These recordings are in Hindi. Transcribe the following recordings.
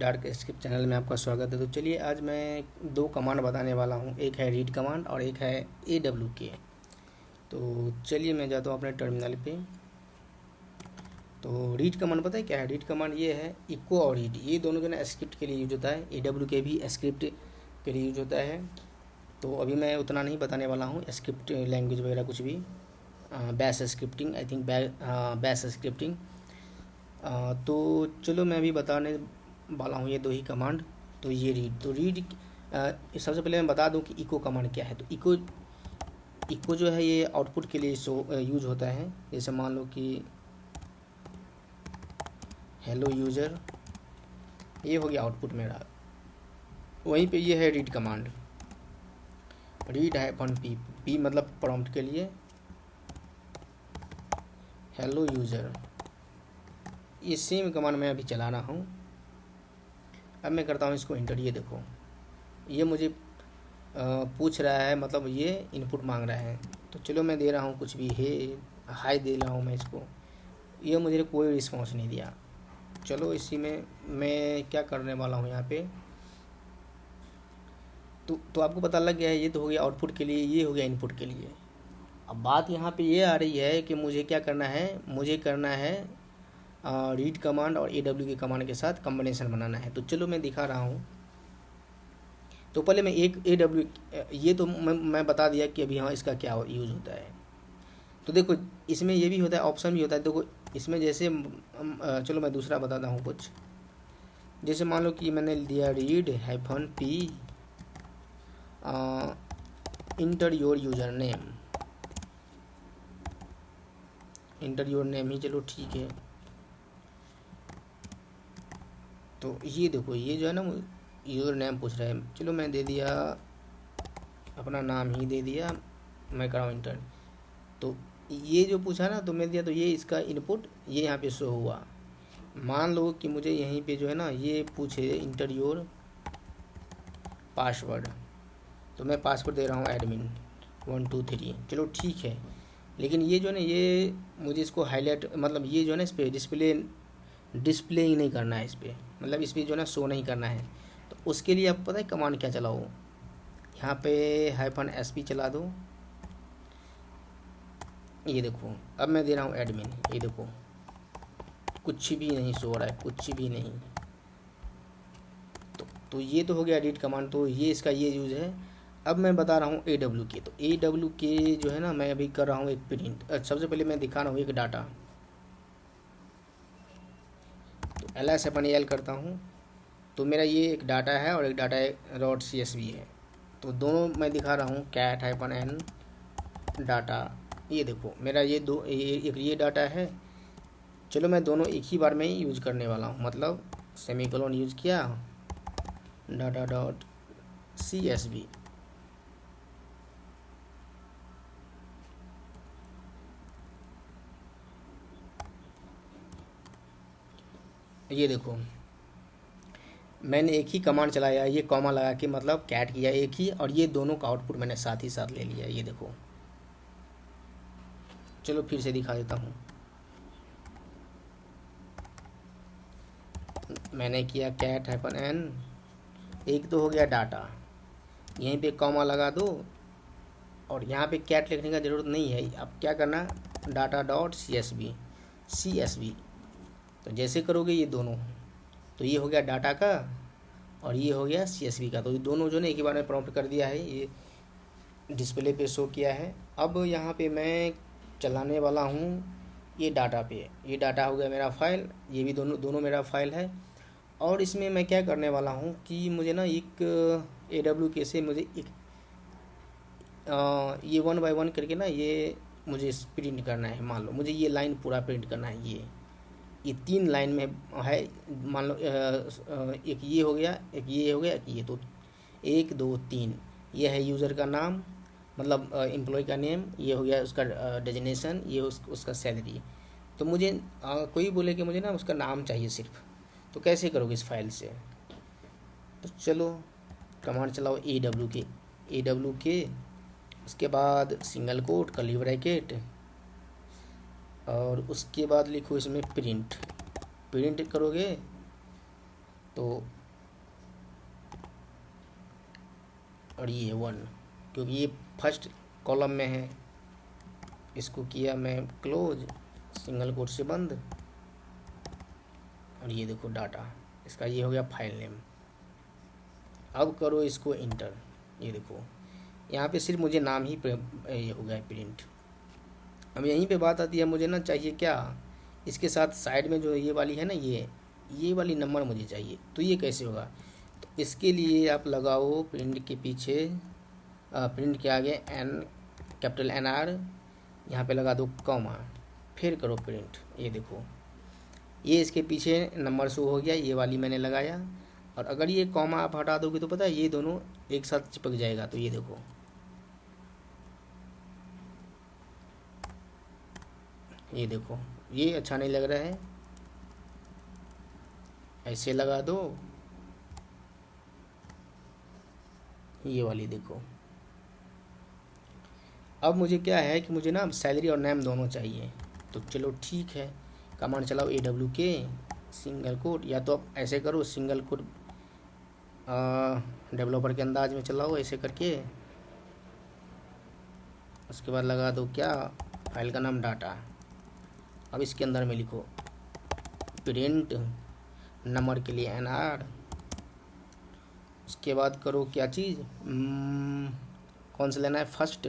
डार्क स्क्रिप्ट चैनल में आपका स्वागत है। तो चलिए आज मैं दो कमांड बताने वाला हूँ, एक है रीड कमांड और एक है AWK। तो चलिए मैं जाता हूँ अपने टर्मिनल पे। तो रीड कमांड पता है क्या है? रीड कमांड ये है इको और रीड, ये दोनों जो ना स्क्रिप्ट के लिए यूज होता है। AWK भी स्क्रिप्ट के लिए यूज होता है। तो अभी मैं उतना नहीं बताने वाला हूँ स्क्रिप्ट लैंग्वेज वगैरह कुछ भी। Bash scripting, I think bash scripting. तो चलो मैं अभी बताने वाला हूँ ये दो ही कमांड। तो ये रीड, तो रीड सबसे पहले मैं बता दूं कि इको कमांड क्या है। तो इको जो है ये आउटपुट के लिए यूज होता है। जैसे मान लो कि हेलो यूजर, ये हो गया आउटपुट मेरा। वहीं पे ये है read command, read -p, p मतलब प्रॉम्प्ट के लिए, हेलो यूजर। ये सेम कमांड मैं अभी चला रहा हूँ। अब मैं करता हूँ इसको इंटर। ये देखो, ये मुझे पूछ रहा है, मतलब ये इनपुट मांग रहा है। तो चलो मैं दे रहा हूँ कुछ भी, हाई दे रहा हूँ मैं इसको। ये मुझे कोई रिस्पॉन्स नहीं दिया। चलो इसी में मैं क्या करने वाला हूँ यहाँ पे। तो आपको पता लग गया है, ये तो हो गया आउटपुट के लिए, ये हो गया इनपुट के लिए। अब बात यहाँ पे ये आ रही है कि मुझे क्या करना है, मुझे करना है रीड कमांड और AWK कमांड के साथ कॉम्बिनेशन बनाना है। तो चलो मैं दिखा रहा हूँ। तो पहले मैं एक ये तो मैं बता दिया कि अभी हाँ इसका क्या यूज़ होता है। तो देखो इसमें ये भी होता है, ऑप्शन भी होता है। देखो इसमें जैसे चलो मैं दूसरा बताता हूँ कुछ। जैसे मान लो कि मैंने दिया read -p enter your user name, enter your name ही चलो ठीक है। तो ये देखो, ये जो है ना यूज़र नेम पूछ रहा है। चलो मैं दे दिया अपना नाम ही दे दिया, मैं कराऊँ इंटर। तो ये जो पूछा ना तो मैं दिया, तो ये इसका इनपुट ये यहाँ पे शो हुआ। मान लो कि मुझे यहीं पे जो है ना ये पूछे इंटर योर पासवर्ड, तो मैं पासवर्ड दे रहा हूँ एडमिन 1 2 3। चलो ठीक है। लेकिन ये जो है ना ये मुझे इसको हाईलाइट, मतलब ये जो है ना इस पर डिस्प्ले ही नहीं करना है, इस पर मतलब इस पर जो है ना शो नहीं करना है। तो उसके लिए आप पता है कमांड क्या चलाओ, यहाँ पे -sp चला दो। ये देखो अब मैं दे रहा हूँ एडमिन, ये देखो कुछ भी नहीं शो हो रहा है, कुछ भी नहीं। तो ये तो हो गया रीड कमांड, तो ये इसका ये यूज़ है। अब मैं बता रहा हूँ AWK। तो AWK जो है ना मैं अभी कर रहा हूँ एक प्रिंट। सबसे पहले मैं दिखा रहा हूँ एक डाटा। तो ls/al करता हूँ। तो मेरा ये एक डाटा है और एक डाटा .csv है। तो दोनों मैं दिखा रहा हूँ cat-n डाटा। ये देखो मेरा ये दो एक ये डाटा है। चलो मैं दोनों एक ही बार में ही यूज़ करने वाला हूँ, मतलब सेमीकोलन यूज़ किया, data.csv। ये देखो मैंने एक ही कमांड चलाया, ये कॉमा लगा के मतलब कैट किया एक ही, और ये दोनों का आउटपुट मैंने साथ ही साथ ले लिया। ये देखो चलो फिर से दिखा देता हूँ। मैंने किया cat-n, एक तो हो गया डाटा, यहीं पे कॉमा लगा दो, और यहाँ पे कैट लिखने का ज़रूरत नहीं है। अब क्या करना, data.csv। तो जैसे करोगे ये दोनों, तो ये हो गया डाटा का और ये हो गया CSV का। तो ये दोनों जो ने एक ही बार में प्रॉम्प्ट कर दिया है, ये डिस्प्ले पे शो किया है। अब यहाँ पे मैं चलाने वाला हूँ ये डाटा पे। ये डाटा हो गया मेरा फाइल, ये भी दोनों मेरा फाइल है। और इसमें मैं क्या करने वाला हूँ कि मुझे ना एक AWK से मुझे एक ये 1 by 1 करके ना ये मुझे प्रिंट करना है। मान लो मुझे ये लाइन पूरा प्रिंट करना है। ये 3 लाइन में है। मान लो एक ये हो गया, एक ये हो गया, एक ये। तो 1 2 3 ये है यूज़र का नाम, मतलब एम्प्लॉय का नेम। ये हो गया उसका डेजिग्नेशन, ये उसका सैलरी। तो मुझे कोई बोले कि मुझे ना उसका नाम चाहिए सिर्फ, तो कैसे करोगे इस फाइल से? तो चलो कमांड चलाओ AWK, उसके बाद सिंगल कोट कर्ली ब्रैकेट, और उसके बाद लिखो इसमें प्रिंट करोगे तो और ये 1, क्योंकि ये फर्स्ट कॉलम में है। इसको किया मैं क्लोज, सिंगल कोट से बंद, और ये देखो डाटा इसका ये हो गया फाइल नेम। अब करो इसको इंटर, ये देखो यहाँ पे सिर्फ मुझे नाम ही ये हो गया प्रिंट। अब यहीं पे बात आती है, मुझे ना चाहिए क्या, इसके साथ साइड में जो ये वाली है ना, ये वाली नंबर मुझे चाहिए। तो ये कैसे होगा, तो इसके लिए आप लगाओ प्रिंट के पीछे, प्रिंट के आगे एन, कैपिटल NR, यहाँ पे लगा दो कॉमा, फिर करो प्रिंट। ये देखो ये इसके पीछे नंबर शो हो गया, ये वाली मैंने लगाया। और अगर ये कॉमा आप हटा दोगे तो पता है ये दोनों एक साथ चिपक जाएगा। तो ये देखो, ये देखो ये अच्छा नहीं लग रहा है, ऐसे लगा दो। ये वाली देखो। अब मुझे क्या है कि मुझे ना सैलरी और नेम दोनों चाहिए। तो चलो ठीक है, कमांड चलाओ AWK सिंगल कोट, या तो आप ऐसे करो सिंगल कोट डेवलपर के अंदाज में चलाओ ऐसे करके। उसके बाद लगा दो क्या, फाइल का नाम डाटा। अब इसके अंदर में लिखो प्रिंट, नंबर के लिए NR। उसके बाद करो क्या चीज़, कौन सा लेना है, फर्स्ट,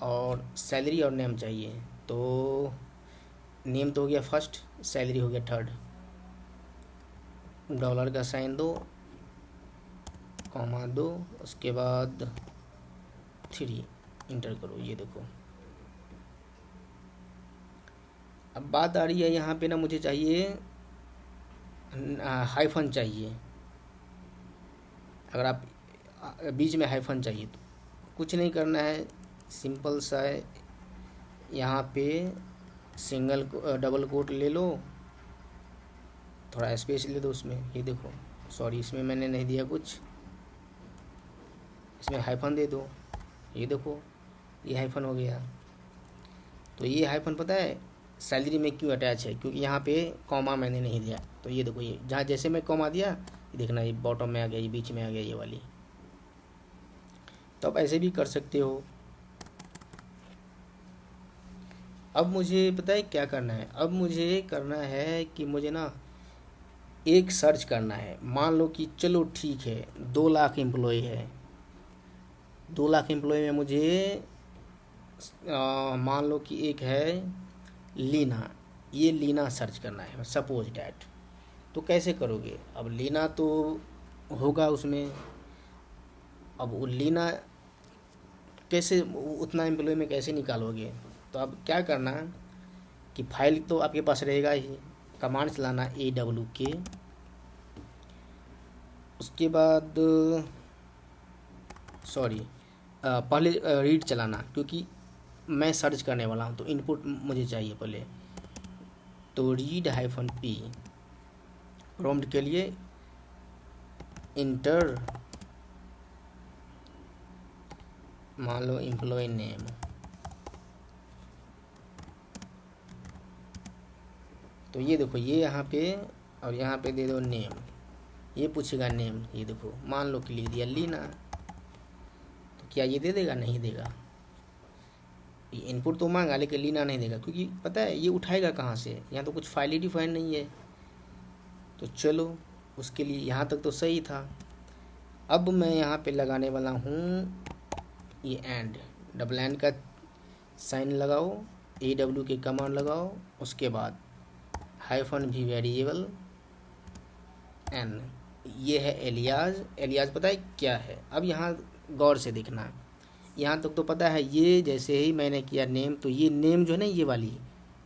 और सैलरी और नेम चाहिए। तो नेम तो हो गया फर्स्ट, सैलरी हो गया थर्ड। डॉलर का साइन दो, कॉमा दो, उसके बाद 3, इंटर करो। ये देखो अब बात आ रही है यहाँ पे ना, मुझे चाहिए हाइफन चाहिए। अगर आप बीच में हाइफन चाहिए तो कुछ नहीं करना है, सिंपल सा है, यहाँ पे सिंगल डबल कोट ले लो, थोड़ा स्पेस ले दो उसमें। ये देखो, सॉरी इसमें मैंने नहीं दिया कुछ, इसमें हाइफन दे दो। ये देखो ये हाइफन हो गया। तो ये हाइफन पता है सैलरी में क्यों अटैच है, क्योंकि यहाँ पे कॉमा मैंने नहीं दिया। तो ये देखो, ये जहाँ जैसे मैं कॉमा दिया, ये देखना ये बॉटम में आ गया, ये बीच में आ गया ये वाली। तो आप ऐसे भी कर सकते हो। अब मुझे पता है क्या करना है, अब मुझे करना है कि मुझे ना एक सर्च करना है। मान लो कि चलो ठीक है 2 लाख एम्प्लॉय है, 2 लाख एम्प्लॉय में मुझे मान लो कि एक है लीना, ये लीना सर्च करना है सपोज डैट। तो कैसे करोगे, अब लीना तो होगा उसमें, अब वो लीना कैसे, उतना एम्प्लॉय में कैसे निकालोगे। तो अब क्या करना कि फाइल तो आपके पास रहेगा ही, कमांड चलाना AWK, उसके बाद सॉरी पहले रीड चलाना, क्योंकि मैं सर्च करने वाला हूँ तो इनपुट मुझे चाहिए पहले। तो रीड -P प्रॉम्प्ट के लिए इंटर, मान लो एम्प्लॉय नेम, तो ये देखो ये यहाँ पे, और यहाँ पे दे दो नेम, ये पूछेगा नेम। ये देखो मान लो कि लिख दिया लीना, तो क्या ये दे देगा, नहीं देगा। ये इनपुट तो मांगा लेकिन लीना नहीं देगा, क्योंकि पता है ये उठाएगा कहाँ से, यहाँ तो कुछ फाइल ही डिफाइन नहीं है। तो चलो उसके लिए यहाँ तक तो सही था। अब मैं यहाँ पे लगाने वाला हूँ ये एंड, डबल एंड का साइन लगाओ, AWK कमांड लगाओ, उसके बाद -V वेरिएबल n, ये है एलियाज। एलियाज पता है क्या है, अब यहाँ गौर से देखना, यहाँ तक तो पता है। ये जैसे ही मैंने किया नेम, तो ये नेम जो है ना ये वाली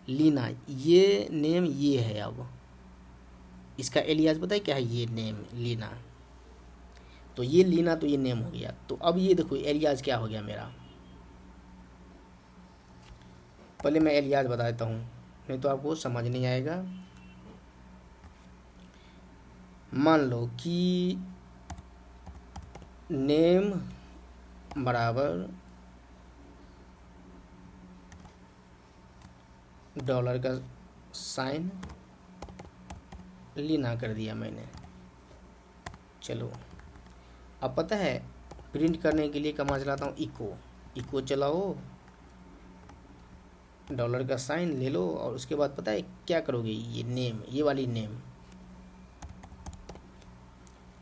लीना, ये नेम ये है। अब इसका एलियाज पता है क्या है, ये नेम लीना। तो ये लीना तो ये नेम हो गया। तो अब ये देखो एलियाज क्या हो गया मेरा, पहले मैं एलियाज बता देता हूँ, नहीं तो आपको समझ नहीं आएगा। मान लो कि नेम बराबर डॉलर का साइन लीना कर दिया मैंने। चलो अब पता है प्रिंट करने के लिए कमांड चलाता हूँ इको। इको चलाओ, डॉलर का साइन ले लो, और उसके बाद पता है क्या करोगे, ये नेम, ये वाली नेम।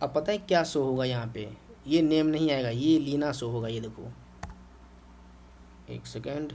अब पता है क्या शो होगा यहाँ पे, ये नेम नहीं आएगा, ये लीना शो होगा। ये देखो, एक सेकेंड,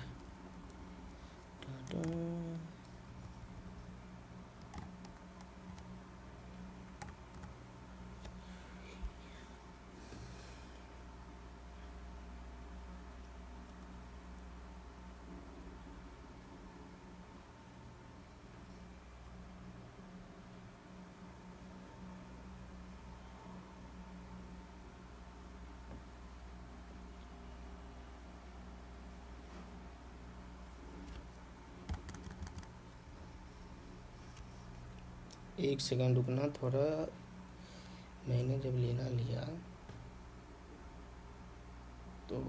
एक सेकेंड रुकना थोड़ा। मैंने जब लेना लिया तो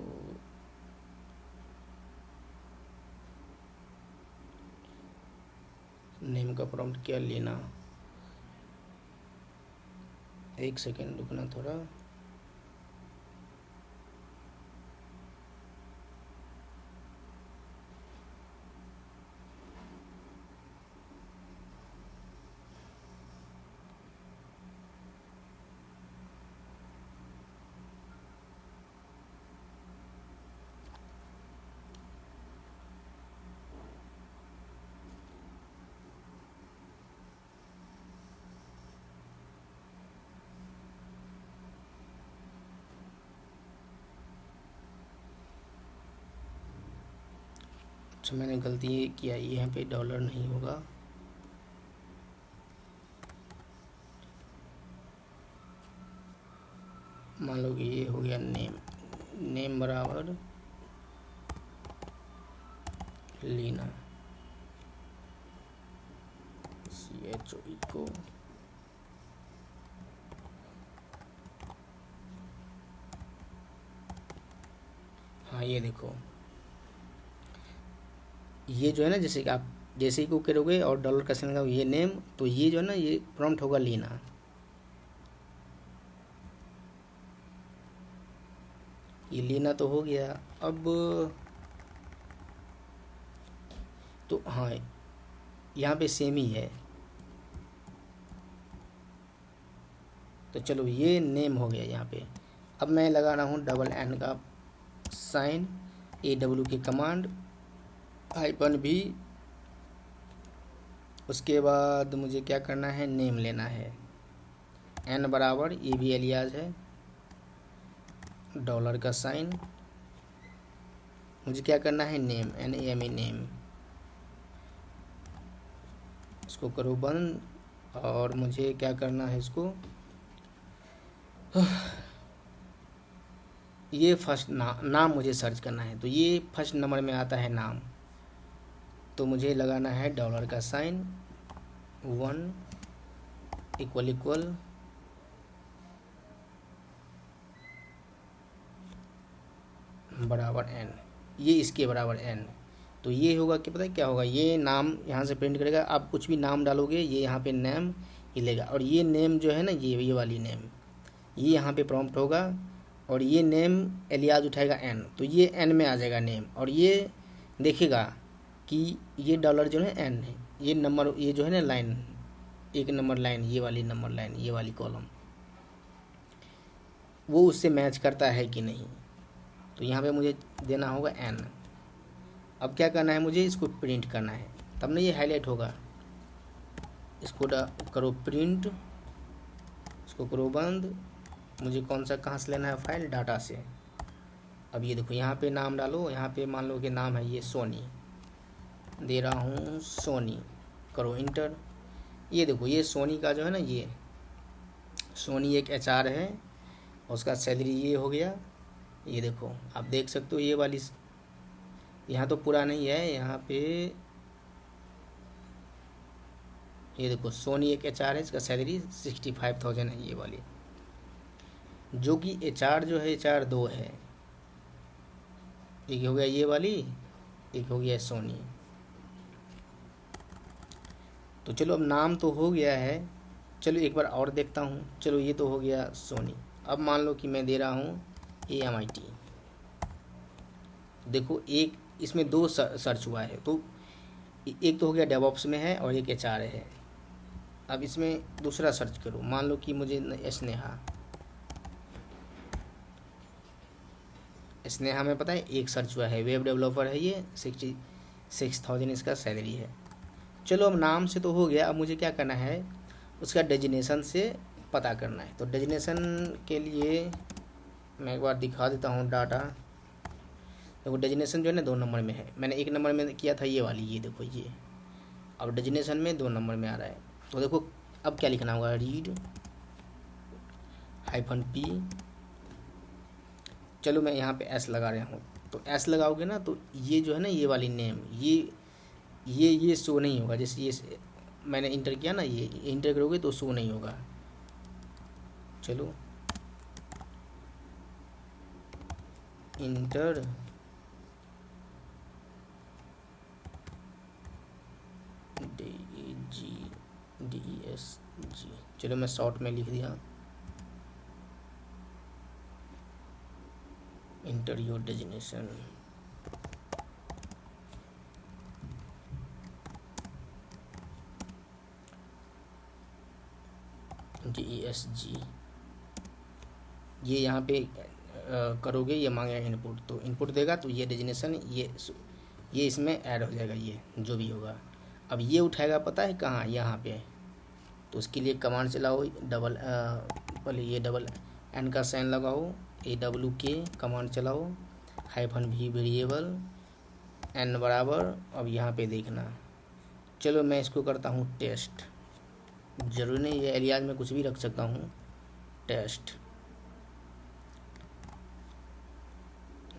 नेम का प्रॉम्प्ट क्या लेना, एक सेकेंड रुकना थोड़ा। अच्छा, मैंने गलती ये किया, यहाँ पे डॉलर नहीं होगा। मान लो कि ये हो गया नेम, नेम बराबर लीना, CHO इको। हाँ ये देखो, ये जो है ना, जैसे कि आप जैसे ही को करोगे और डॉलर का साइन लगाओगे ये नेम, तो ये जो है ना, ये प्रॉम्प्ट होगा लीना। ये लीना तो हो गया। अब तो हाँ, यहाँ पे सेम ही है, तो चलो ये नेम हो गया यहाँ पे। अब मैं लगा रहा हूँ डबल एन का साइन, AW की कमांड, -V। उसके बाद मुझे क्या करना है, नेम लेना है, n बराबर, ये भी एलियाज है, डॉलर का साइन, मुझे क्या करना है, नेम, NAME नेम। इसको करो बंद, और मुझे क्या करना है, इसको ये फर्स्ट नाम मुझे सर्च करना है, तो ये फर्स्ट नंबर में आता है नाम, तो मुझे लगाना है डॉलर का साइन, 1 == बराबर n, ये इसके बराबर n। तो ये होगा कि पता है क्या होगा, ये नाम यहाँ से प्रिंट करेगा। आप कुछ भी नाम डालोगे, ये यहाँ पे नेम ही लेगा, और ये नेम जो है ना, ये वाली नेम, ये यहाँ पे प्रॉम्प्ट होगा, और ये नेम एलियाज उठाएगा n, तो ये n में आ जाएगा नेम, और ये देखेगा कि ये डॉलर जो है n है, ये नंबर, ये जो है ना लाइन, एक नंबर लाइन, ये वाली नंबर लाइन, ये वाली कॉलम, वो उससे मैच करता है कि नहीं। तो यहाँ पे मुझे देना होगा n। अब क्या करना है, मुझे इसको प्रिंट करना है, तब ना ये हाईलाइट होगा। इसको करो प्रिंट, इसको करो बंद। मुझे कौन सा, कहाँ से लेना है फाइल, डाटा से। अब ये देखो, यहाँ पे नाम डालो, यहाँ पे मान लो कि नाम है ये सोनी, दे रहा हूँ सोनी, करो इंटर। ये देखो, ये सोनी का जो है ना, ये सोनी एक HR है, उसका सैलरी ये हो गया। ये देखो, आप देख सकते हो, ये वाली यहाँ तो पूरा नहीं है, यहाँ पे ये देखो, सोनी एक HR है, इसका सैलरी 65,000 है, ये वाली, जो कि HR जो है, HR 2 है, एक हो गया ये वाली, एक हो गया सोनी। तो चलो, अब नाम तो हो गया है, चलो एक बार और देखता हूँ। चलो, ये तो हो गया सोनी। अब मान लो कि मैं दे रहा हूँ AMIT। देखो एक इसमें दो सर्च हुआ है, तो एक तो हो गया डेवऑप्स में है और एक HR है। अब इसमें दूसरा सर्च करो, मान लो कि मुझे स्नेहा में पता है एक सर्च हुआ है, वेब डेवलपर है ये, 66,000 इसका सैलरी है। चलो अब नाम से तो हो गया, अब मुझे क्या करना है, उसका डेजिनेशन से पता करना है। तो डेजिनेशन के लिए मैं एक बार दिखा देता हूँ डाटा। देखो डेजिनेशन जो है ना 2 नंबर में है, मैंने 1 नंबर में किया था ये वाली, ये देखो ये। अब डेजिनेशन में 2 नंबर में आ रहा है। तो देखो अब क्या लिखना होगा, रीड -P। चलो मैं यहाँ पे S लगा रहा हूँ, तो S लगाओगे ना तो ये जो है ना ये वाली नेम, ये शो नहीं होगा। जैसे ये मैंने इंटर किया ना, ये इंटर करोगे तो शो नहीं होगा। चलो इंटर DESG। चलो मैं शॉर्ट में लिख दिया, इंटर योर डेजिनेशन। DESG ये यहाँ पे करोगे, ये मांगेगा इनपुट, तो इनपुट देगा तो ये डेजिनेशन ये इसमें ऐड हो जाएगा, ये जो भी होगा। अब ये उठाएगा पता है कहाँ, यहाँ पे। तो उसके लिए कमांड चलाओ, पहले ये $N का साइन लगाओ, AWK कमांड चलाओ, -V वेरिएबल N बराबर। अब यहाँ पे देखना, चलो मैं इसको करता हूँ टेस्ट। जरूरी नहीं ये एलियाज में कुछ भी रख सकता हूँ, टेस्ट।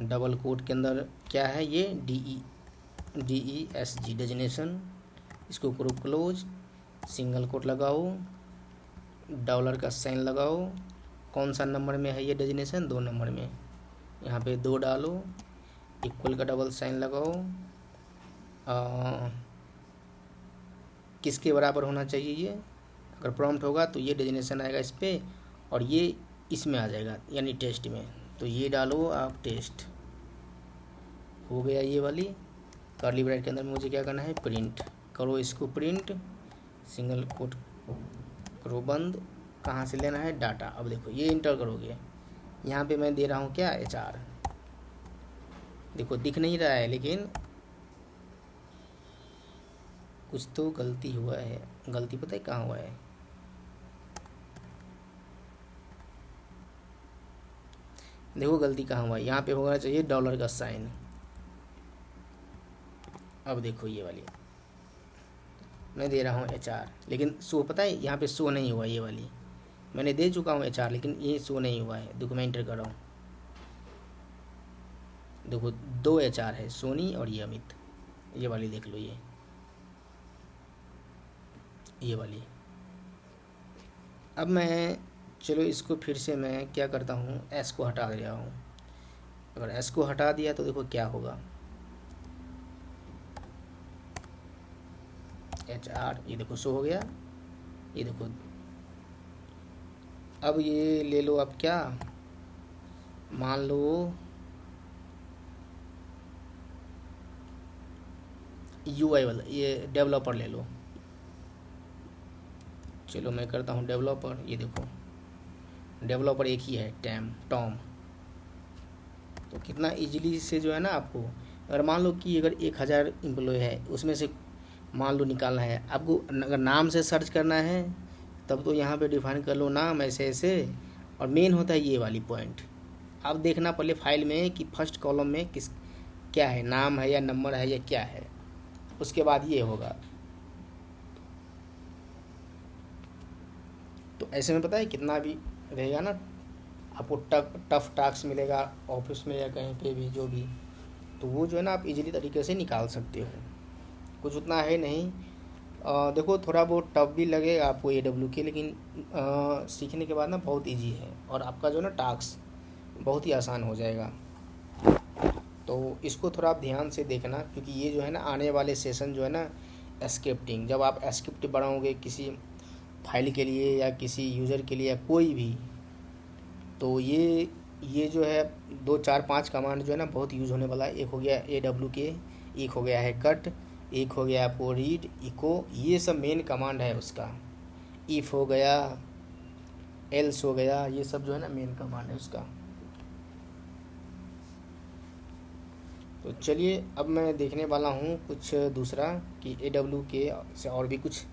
डबल कोट के अंदर क्या है, ये DESG डेजिनेशन। इसको करो क्लोज, सिंगल कोट लगाओ, डॉलर का साइन लगाओ। कौन सा नंबर में है ये डेजिनेशन, 2 नंबर में। यहाँ पे 2 डालो, इक्वल का डबल साइन लगाओ। किसके बराबर होना चाहिए ये, अगर प्रॉम्प्ट होगा तो ये डेजिनेशन आएगा इस पर, और ये इसमें आ जाएगा यानी टेस्ट में। तो ये डालो आप टेस्ट, हो गया ये वाली। कर्ली ब्रैकेट के अंदर मुझे क्या करना है, प्रिंट करो, इसको प्रिंट, सिंगल कोट करो बंद। कहाँ से लेना है डाटा, अब देखो ये इंटर करोगे, यहाँ पे मैं दे रहा हूँ क्या, HR। देखो दिख नहीं रहा है, लेकिन कुछ तो गलती हुआ है। गलती पता है कहाँ हुआ है, देखो गलती कहाँ हुआ है, यहाँ पे होना चाहिए डॉलर का साइन। अब देखो ये वाली मैं दे रहा हूँ HR, लेकिन शो पता है यहाँ पे शो नहीं हुआ। ये वाली मैंने दे चुका हूँ HR, लेकिन ये शो नहीं हुआ है। देखो मैं इंटर कर रहा हूँ, देखो 2 HR है, सोनी और ये अमित। ये वाली देख लो, ये वाली। अब मैं चलो इसको फिर से मैं क्या करता हूँ, S को हटा दे रहा हूँ। अगर S को हटा दिया तो देखो क्या होगा, HR ये देखो शो हो गया, ये देखो। अब ये ले लो, अब क्या मान लो UI वाला, ये डेवलपर ले लो। चलो मैं करता हूँ डेवलपर, ये देखो डेवलपर एक ही है, टॉम। तो कितना इजीली से जो है ना आपको, अगर मान लो कि अगर 1000 एम्प्लॉय है, उसमें से मान लो निकालना है आपको, अगर नाम से सर्च करना है तब तो यहाँ पे डिफाइन कर लो नाम ऐसे। और मेन होता है ये वाली पॉइंट, आप देखना पहले फाइल में कि फर्स्ट कॉलम में क्या है, नाम है या नंबर है या क्या है, उसके बाद ये होगा। तो ऐसे में पता है कितना भी रहेगा ना, आपको टफ टास्क मिलेगा ऑफिस में या कहीं पे भी जो भी, तो वो जो है ना आप इजीली तरीके से निकाल सकते हो। कुछ उतना है नहीं। देखो थोड़ा बहुत टफ भी लगेगा आपको AWK, लेकिन सीखने के बाद ना बहुत इजी है, और आपका जो ना टास्क बहुत ही आसान हो जाएगा। तो इसको थोड़ा आप ध्यान से देखना, क्योंकि ये जो है ना आने वाले सेशन जो है ना स्क्रिप्टिंग, जब आप स्क्रिप्ट बनाओगे किसी फाइल के लिए या किसी यूज़र के लिए या कोई भी, तो ये ये जो है 2 4 5 कमांड जो है ना बहुत यूज़ होने वाला है। एक हो गया AWK, एक हो गया है कट, एक हो गया आपको रीड, इको, ये सब मेन कमांड है उसका। इफ़ हो गया, एल्स हो गया, ये सब जो है ना मेन कमांड है उसका। तो चलिए अब मैं देखने वाला हूँ कुछ दूसरा कि AWK से और भी कुछ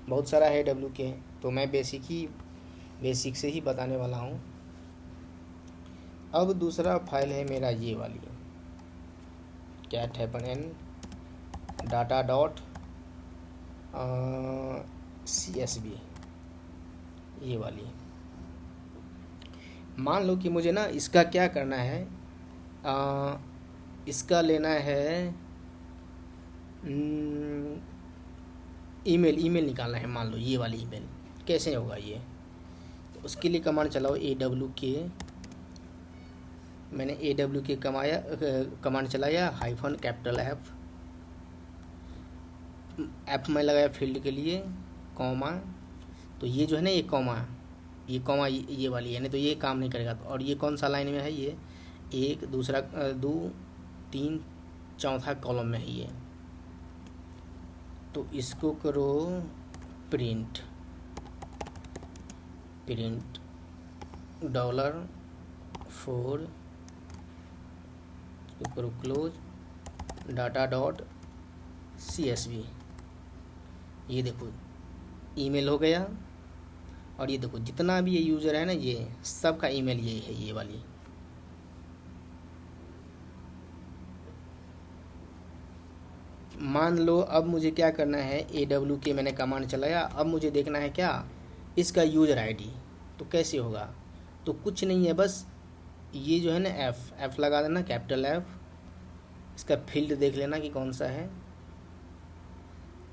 बहुत सारा है AWK। तो मैं बेसिक से ही बताने वाला हूँ। अब दूसरा फाइल है मेरा ये वाली, cat happen an data dot CSV, ये वाली। मान लो कि मुझे ना इसका क्या करना है, इसका लेना है ईमेल निकालना है। मान लो ये वाली ईमेल कैसे होगा ये, तो उसके लिए कमांड चलाओ AWK। मैंने AWK कमांड चलाया, हाइफन कैपिटल एफ में लगाया फील्ड के लिए, कॉमा। तो ये जो है ना ये कॉमा ये वाली है, नहीं तो ये काम नहीं करेगा। और ये कौन सा लाइन में है, ये एक, दूसरा, 2, 3, चौथा कॉलम में है ये। तो इसको करो प्रिंट $4, इसको करो क्लोज, डाटा डॉट CSV। ये देखो ईमेल हो गया। और ये देखो जितना भी ये यूज़र है ना, ये सबका ईमेल यही है, ये वाली। मान लो अब मुझे क्या करना है, AWK मैंने कमांड चलाया, अब मुझे देखना है क्या, इसका यूज़र ID। तो कैसे होगा, तो कुछ नहीं है, बस ये जो है ना एफ लगा देना, कैपिटल F। इसका फील्ड देख लेना कि कौन सा है।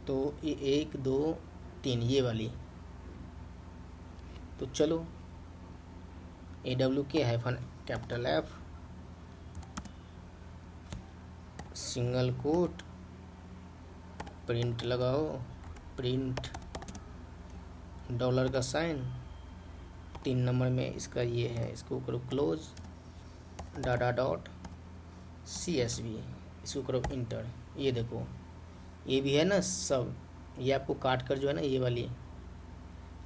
तो ये 1 2 3 ये वाली। तो चलो AWK hyphen capital F single quote print लगाओ, प्रिंट डॉलर का साइन, 3 नंबर में इसका ये है, इसको करो क्लोज, डाटा डॉट CSV, इसको करो इंटर। ये देखो ये भी है ना सब, ये आपको काट कर जो है ना ये वाली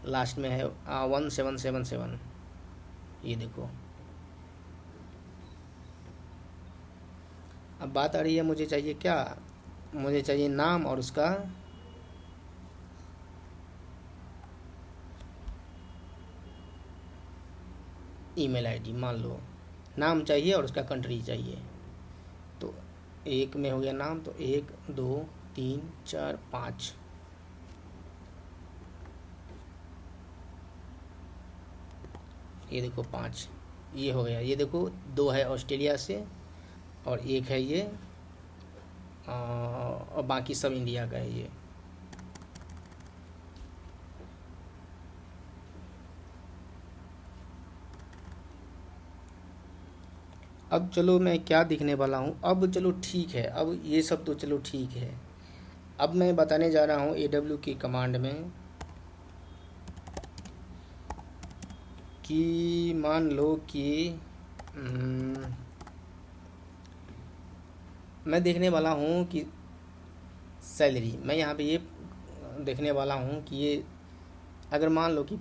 लास्ट में है 1777, ये देखो। अब बात आ रही है, मुझे चाहिए क्या, मुझे चाहिए नाम और उसका ईमेल ID। मान लो नाम चाहिए और उसका कंट्री चाहिए। तो एक में हो गया नाम, तो 1 2 3 4 5, ये देखो 5 ये हो गया। ये देखो 2 है ऑस्ट्रेलिया से और 1 है ये, और बाकी सब इंडिया का है ये। अब चलो मैं क्या दिखने वाला हूँ, अब चलो ठीक है, अब ये सब तो चलो ठीक है। अब मैं बताने जा रहा हूँ AWK कमांड में कि मान लो कि मैं देखने वाला हूँ कि सैलरी, मैं यहाँ पे ये देखने वाला हूँ कि ये अगर मान लो कि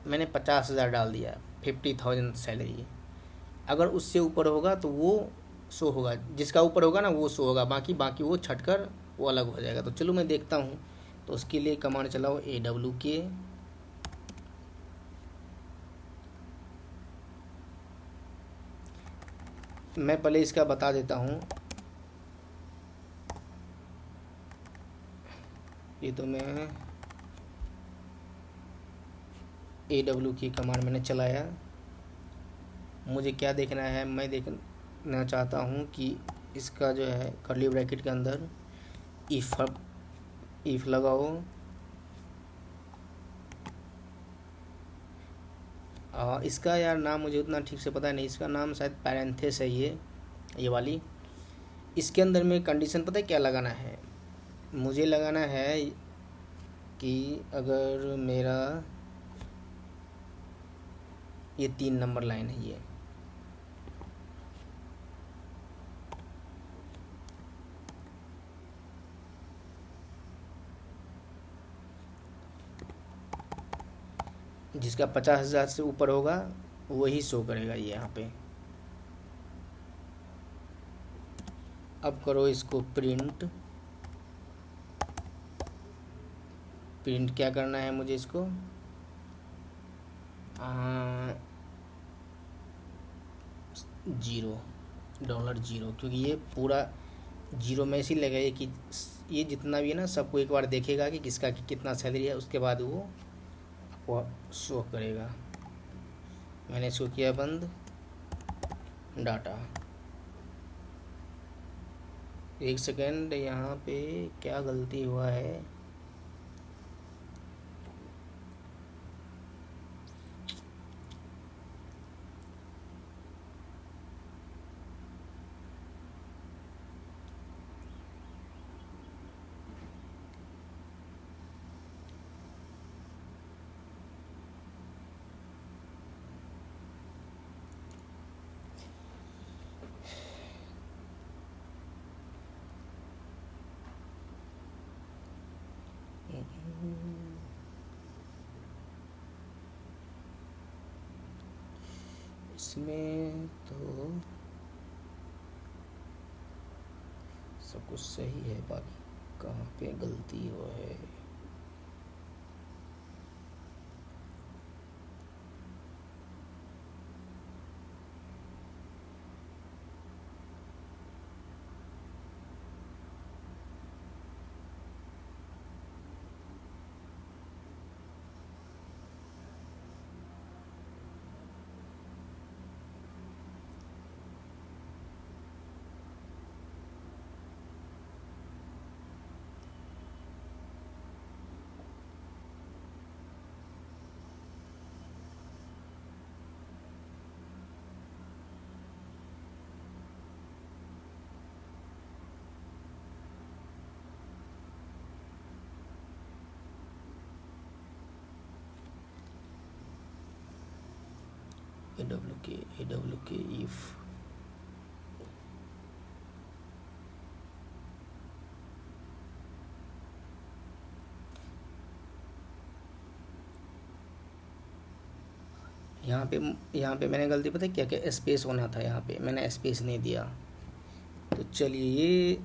मैंने 50,000 डाल दिया, 50,000 सैलरी, अगर उससे ऊपर होगा तो वो शो होगा, जिसका ऊपर होगा ना वो शो होगा, बाकी वो छट कर वो अलग हो जाएगा। तो चलो मैं देखता हूँ। तो उसके लिए कमांड चलाओ AWK, मैं पहले इसका बता देता हूँ। ये तो मैं AWK कमांड मैंने चलाया, मुझे क्या देखना है, मैं देखना चाहता हूँ कि इसका जो है कर्ली ब्रैकेट के अंदर इफ लगाओ, इसका यार नाम मुझे उतना ठीक से पता नहीं, इसका नाम शायद पैरेंथेस है ये वाली। इसके अंदर में कंडीशन पता है क्या लगाना है, मुझे लगाना है कि अगर मेरा ये 3 नंबर लाइन है, जिसका 50,000 से ऊपर होगा वही शो करेगा ये यहाँ पे। अब करो इसको प्रिंट। प्रिंट क्या करना है मुझे इसको, $0, क्योंकि ये पूरा जीरो में इसी लगेगा कि ये जितना भी है ना सबको एक बार देखेगा कि किसका कितना सैलरी है, उसके बाद वो शो करेगा। मैंने इसको किया बंद। डाटा, एक सेकेंड, यहाँ पे क्या गलती हुआ है। इसमें तो सब कुछ सही है, बाकी कहाँ पे गलती हुआ है। AWK if यहाँ पे मैंने गलती, पता है क्या क्या, स्पेस होना था, यहाँ पे मैंने स्पेस नहीं दिया। तो चलिए, ये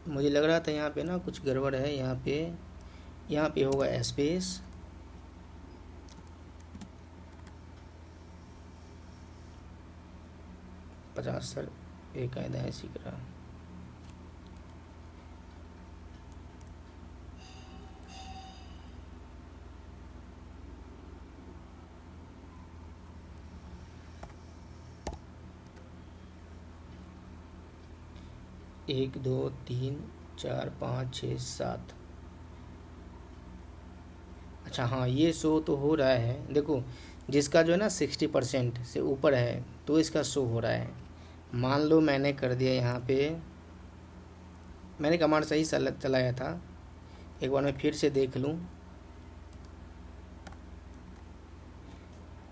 मुझे लग रहा था यहाँ पे ना कुछ गड़बड़ है। यहाँ पे होगा स्पेस। सर एक कायदा है इसी तरह। एक, दो, तीन, चार, पाँच, छः, 7। अच्छा हाँ, ये शो तो हो रहा है। देखो, जिसका जो है ना 60% से ऊपर है तो इसका शो हो रहा है। मान लो मैंने कर दिया यहाँ पे, मैंने कमांड सही चलाया था, एक बार मैं फिर से देख लूँ।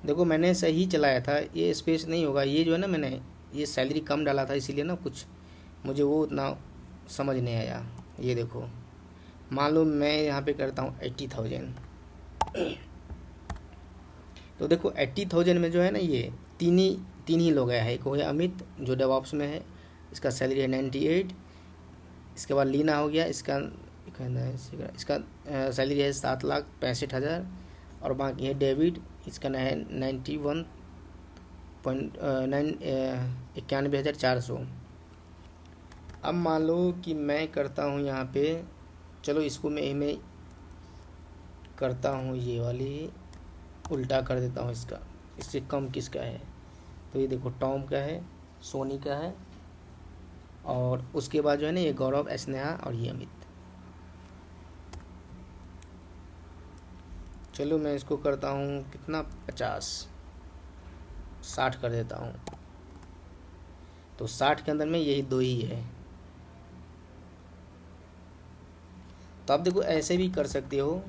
देखो मैंने सही चलाया था, ये स्पेस नहीं होगा। ये जो है ना, मैंने ये सैलरी कम डाला था, इसीलिए ना कुछ मुझे वो उतना समझ नहीं आया। ये देखो, मान लो मैं यहाँ पे करता हूँ 80,000, तो देखो 80,000 में जो है ना ये तीन ही लोग हैं। एक हो गया अमित जो डेवऑप्स में है, इसका सैलरी है 98। इसके बाद लीना हो गया, इसका सैलरी है 7,65,000। और बाकी है डेविड, इसका है 91,400। अब मान लो कि मैं करता हूँ यहाँ पे, चलो इसको मैं करता हूँ, ये वाली उल्टा कर देता हूँ इसका, इससे कम किसका है। तो ये देखो टॉम का है, सोनी का है, और उसके बाद जो है ना ये गौरव, स्नेहा और ये अमित। चलो मैं इसको करता हूँ कितना, 60 कर देता हूँ। तो 60 के अंदर में यही दो ही है। तो आप देखो ऐसे भी कर सकते हो।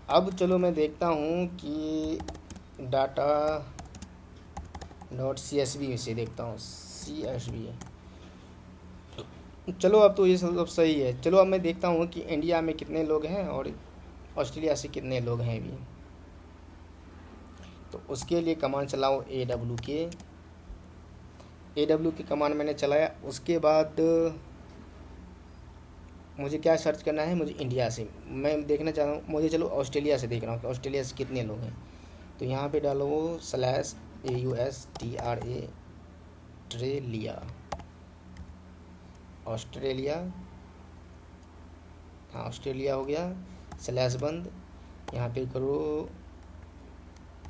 अब चलो मैं देखता हूँ कि data.csv से देखता हूँ, CSV। चलो अब तो ये सब सही है। चलो अब मैं देखता हूँ कि इंडिया में कितने लोग हैं और ऑस्ट्रेलिया से कितने लोग हैं अभी। तो उसके लिए कमांड चलाओ AW के कमांड मैंने चलाया। उसके बाद मुझे क्या सर्च करना है, मुझे इंडिया से मैं देखना चाह रहा हूँ, मुझे चलो ऑस्ट्रेलिया से देख रहा हूँ कि ऑस्ट्रेलिया से कितने लोग हैं। तो यहाँ पे डालो /AUSTRA ट्रेलिया, ऑस्ट्रेलिया। हाँ ऑस्ट्रेलिया हो गया, स्लैश बंद, यहाँ पे करो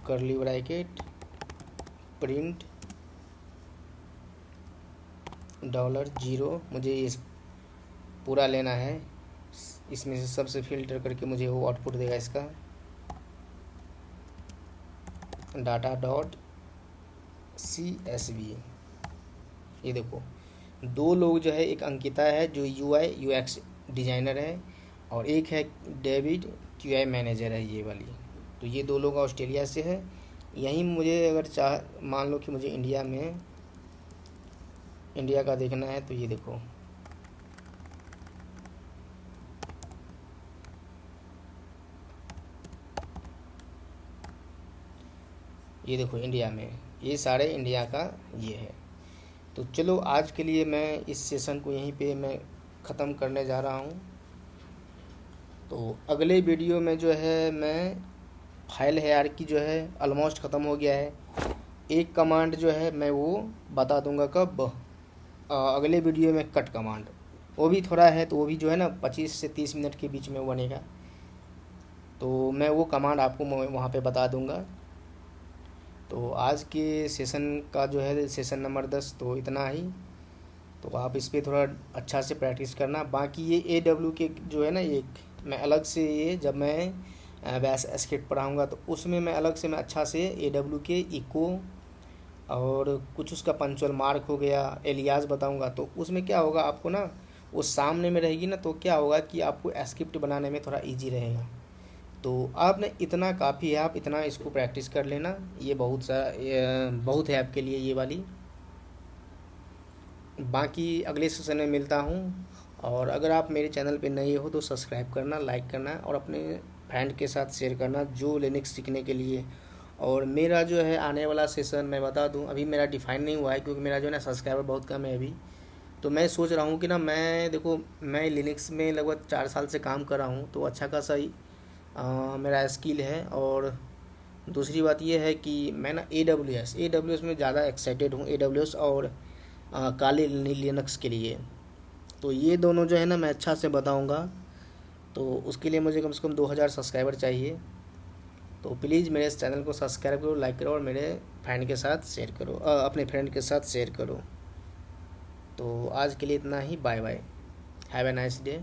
कर्ली ब्रैकेट प्रिंट $0। मुझे इस पूरा लेना है, इसमें से सबसे फ़िल्टर करके मुझे वो आउटपुट देगा इसका data.csv। ये देखो दो लोग जो है, एक अंकिता है जो UI/UX डिज़ाइनर है और एक है डेविड QA मैनेजर है ये वाली। तो ये दो लोग ऑस्ट्रेलिया से है। यहीं मुझे अगर मान लो कि मुझे इंडिया का देखना है, तो ये देखो इंडिया में ये सारे इंडिया का ये है। तो चलो आज के लिए मैं इस सेशन को यहीं पे मैं ख़त्म करने जा रहा हूँ। तो अगले वीडियो में जो है मैं फाइल हायरार्की जो है ऑलमोस्ट ख़त्म हो गया है। एक कमांड जो है मैं वो बता दूंगा कब, अगले वीडियो में कट कमांड, वो भी थोड़ा है, तो वो भी जो है ना 25 से 30 मिनट के बीच में बनेगा। तो मैं वो कमांड आपको वहाँ पे बता दूंगा। तो आज के सेशन का जो है सेशन नंबर 10 तो इतना ही। तो आप इस पर थोड़ा अच्छा से प्रैक्टिस करना। बाकी ये AW के जो है ना, एक मैं अलग से ये जब मैं बैश स्क्रिप्ट पढ़ाऊँगा तो उसमें मैं अलग से मैं अच्छा से AW के इको और कुछ उसका पंचुअल मार्क हो गया, एलियास बताऊँगा। तो उसमें क्या होगा आपको ना, वो सामने में रहेगी ना, तो क्या होगा कि आपको स्क्रिप्ट बनाने में थोड़ा ईजी रहेगा। तो आपने इतना काफ़ी है, आप इतना इसको प्रैक्टिस कर लेना, ये बहुत है आपके लिए ये वाली। बाकी अगले सेशन में मिलता हूँ। और अगर आप मेरे चैनल पे नए हो तो सब्सक्राइब करना, लाइक करना और अपने फ्रेंड के साथ शेयर करना जो लिनक्स सीखने के लिए। और मेरा जो है आने वाला सेशन मैं बता दूं, अभी मेरा डिफाइन नहीं हुआ है क्योंकि मेरा जो है ना सब्सक्राइबर बहुत कम है अभी। तो मैं सोच रहा हूँ कि ना मैं देखो मैं लिनक्स में लगभग 4 साल से काम कर रहा हूँ, तो अच्छा खासा ही मेरा स्किल है। और दूसरी बात ये है कि मैं ना AWS में ज़्यादा एक्साइटेड हूँ, AWS और काली लिनक्स के लिए। तो ये दोनों जो है ना मैं अच्छा से बताऊँगा। तो उसके लिए मुझे कम से कम 2000 सब्सक्राइबर चाहिए। तो प्लीज़ मेरे इस चैनल को सब्सक्राइब करो, लाइक करो और मेरे फ्रेंड के साथ शेयर करो, अपने फ्रेंड के साथ शेयर करो। तो आज के लिए इतना ही, bye bye, have a nice day.